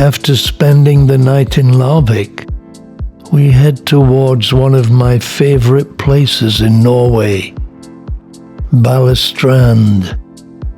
After spending the night in Larvik, we head towards one of my favorite places in Norway, Balestrand,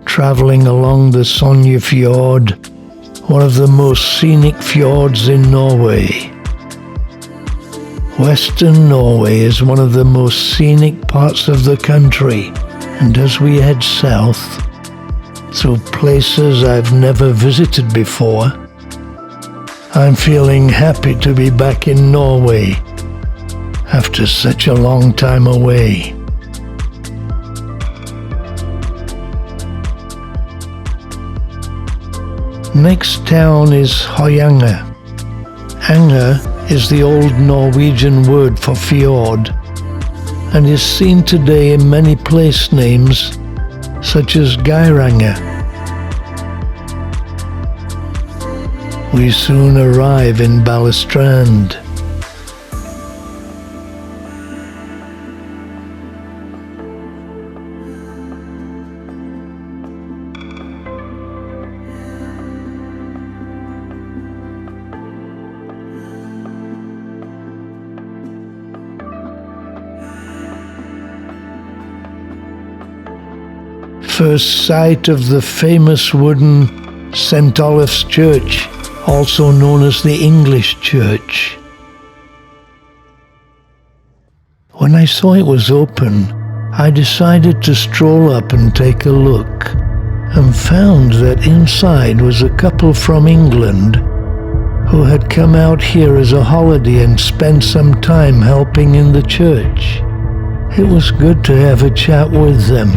traveling along the Fjord, one of the most scenic fjords in Norway. Western Norway is one of the most scenic parts of the country, and as we head south, through places I've never visited before, I'm feeling happy to be back in Norway after such a long time away. Next town is Høyanger. Anger is the old Norwegian word for fjord and is seen today in many place names such as Geiranger. We soon arrive in Balestrand. First sight of the famous wooden St. Olaf's Church, also known as the English Church. When I saw it was open, I decided to stroll up and take a look, and found that inside was a couple from England who had come out here as a holiday and spent some time helping in the church. It was good to have a chat with them.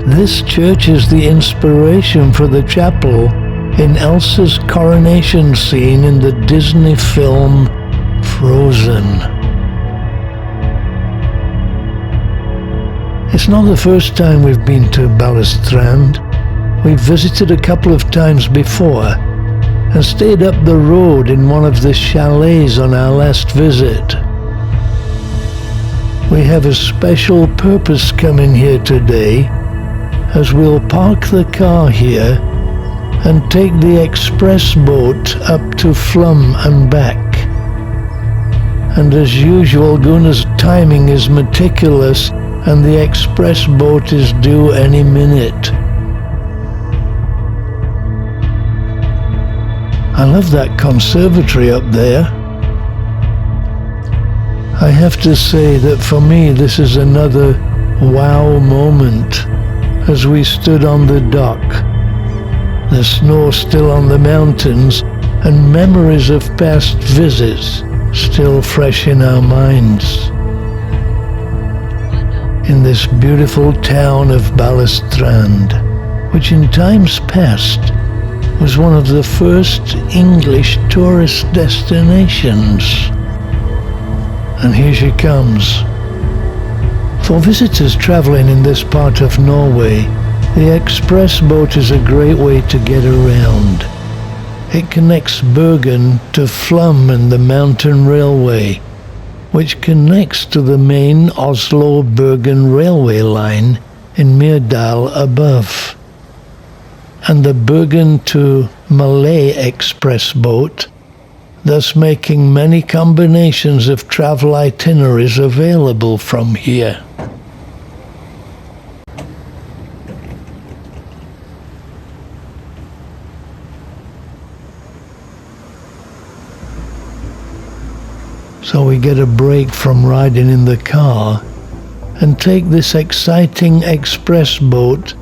This church is the inspiration for the chapel in Elsa's coronation scene in the Disney film Frozen. It's not the first time we've been to Balestrand. We've visited a couple of times before and stayed up the road in one of the chalets on our last visit. We have a special purpose coming here today, as we'll park the car here and take the express boat up to Flum and back. And as usual, Gunnar's timing is meticulous and the express boat is due any minute. I love that conservatory up there. I have to say that for me this is another wow moment as we stood on the dock. The snow still on the mountains, and memories of past visits still fresh in our minds. In this beautiful town of Balestrand, which in times past was one of the first English tourist destinations. And here she comes. For visitors traveling in this part of Norway, the express boat is a great way to get around. It connects Bergen to Flum and the mountain railway, which connects to the main Oslo-Bergen railway line in Myrdal above. And the Bergen to Malé express boat, thus making many combinations of travel itineraries available from here. So we get a break from riding in the car and take this exciting express boat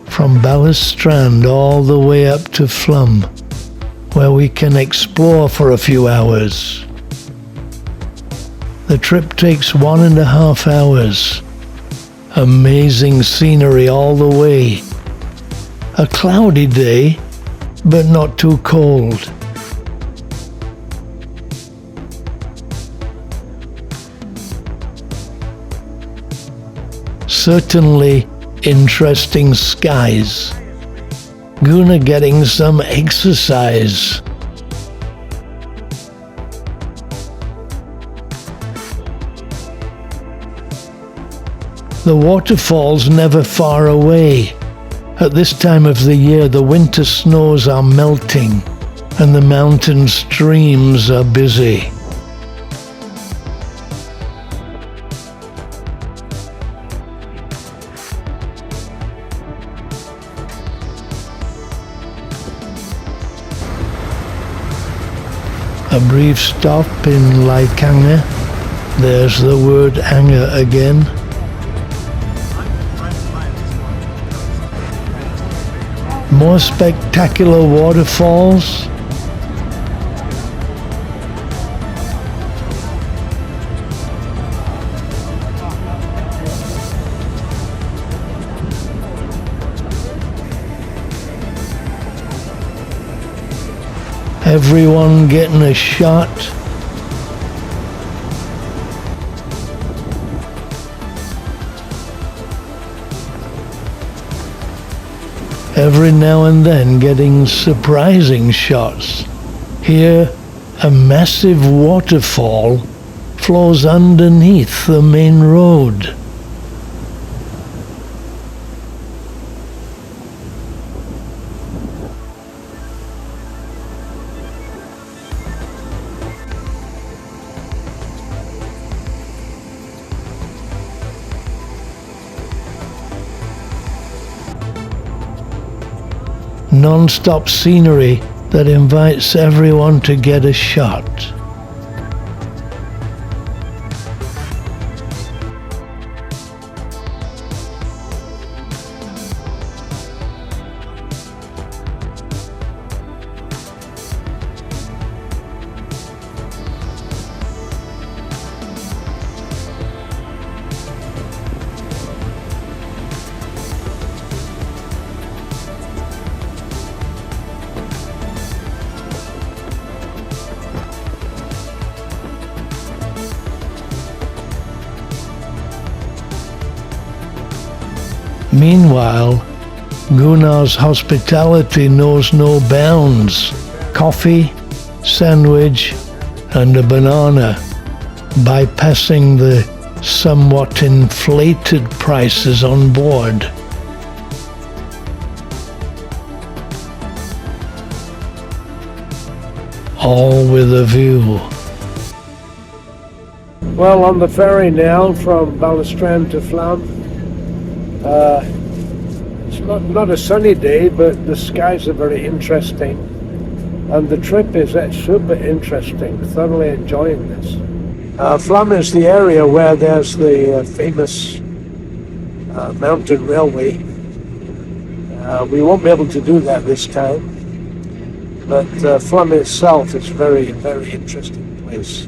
from Balestrand all the way up to Flum, where we can explore for a few hours. The trip takes 1.5 hours. Amazing scenery all the way. A cloudy day, but not too cold. Certainly interesting skies. Gunnar getting some exercise. The waterfalls never far away. At this time of the year, the winter snows are melting, and the mountain streams are busy. A brief stop in Leikanger. There's the word Anger again. More spectacular waterfalls. Everyone getting a shot. Every now and then getting surprising shots. Here, a massive waterfall flows underneath the main road. Non-stop scenery that invites everyone to get a shot. Meanwhile, Gunnar's hospitality knows no bounds. Coffee, sandwich, and a banana, bypassing the somewhat inflated prices on board. All with a view. Well, on the ferry now from Balestrand to Flam. It's not a sunny day, but the skies are very interesting, and the trip is super interesting. Thoroughly enjoying this. Flam is the area where there's the famous mountain railway. We won't be able to do that this time, but Flam itself is a very, very interesting place.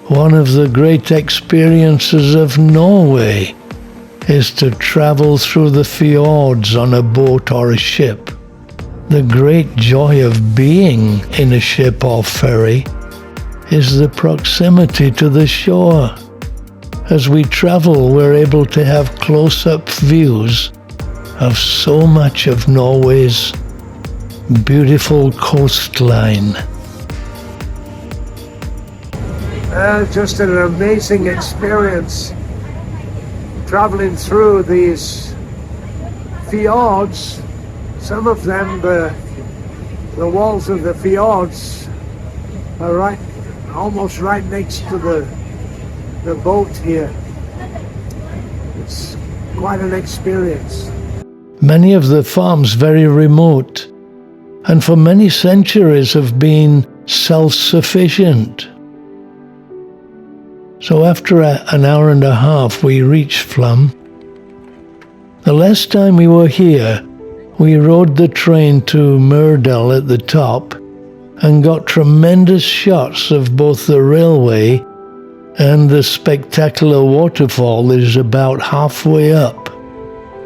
One of the great experiences of Norway is to travel through the fjords on a boat or a ship. The great joy of being in a ship or ferry is the proximity to the shore. As we travel, we're able to have close-up views of so much of Norway's beautiful coastline. Just an amazing experience traveling through these fjords. Some of them, the walls of the fjords are almost right next to the boat here. It's quite an experience. Many of the farms very remote, and for many centuries have been self-sufficient. So after an hour and a half, we reached Flam. The last time we were here, we rode the train to Myrdal at the top and got tremendous shots of both the railway and the spectacular waterfall that is about halfway up.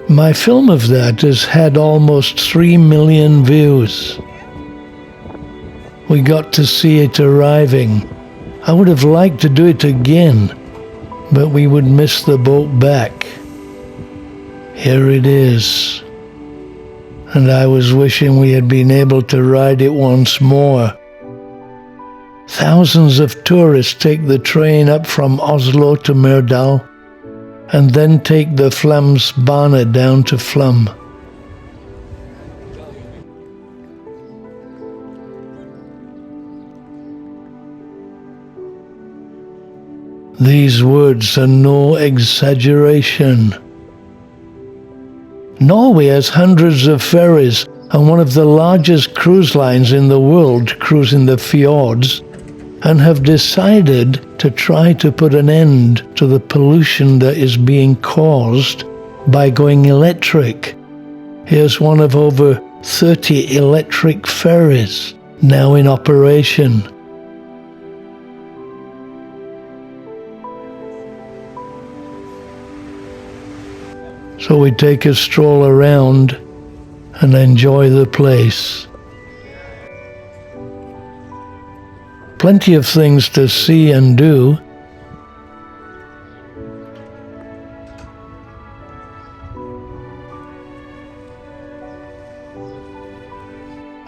My film of that has had almost 3 million views. We got to see it arriving. I would have liked to do it again, but we would miss the boat back. Here it is, and I was wishing we had been able to ride it once more. Thousands of tourists take the train up from Oslo to Myrdal, and then take the Flam's Bana down to Flum. These words are no exaggeration. Norway has hundreds of ferries and one of the largest cruise lines in the world cruising the fjords, and have decided to try to put an end to the pollution that is being caused by going electric. Here's one of over 30 electric ferries now in operation. So we take a stroll around and enjoy the place. Plenty of things to see and do.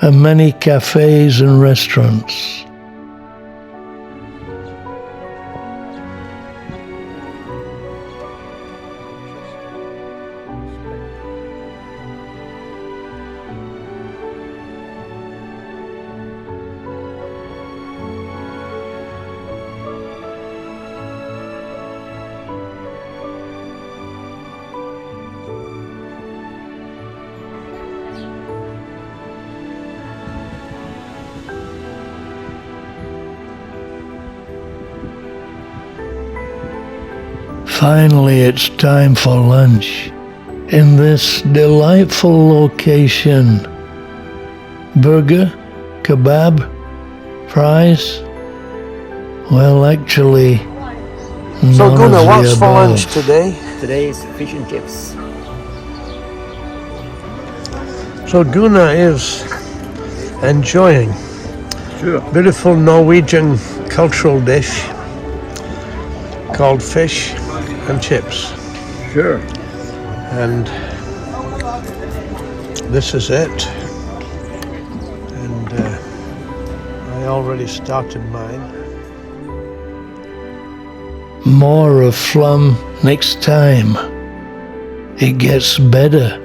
And many cafes and restaurants. Finally, it's time for lunch in this delightful location. Burger, kebab, fries? Well, actually, So none Gunnar, of the what's for above. lunch today? Today is fish and chips. So Gunnar is enjoying Sure. beautiful Norwegian cultural dish called fish and chips. Sure. And this is it. And I already started mine. More of Flum next time. It gets better.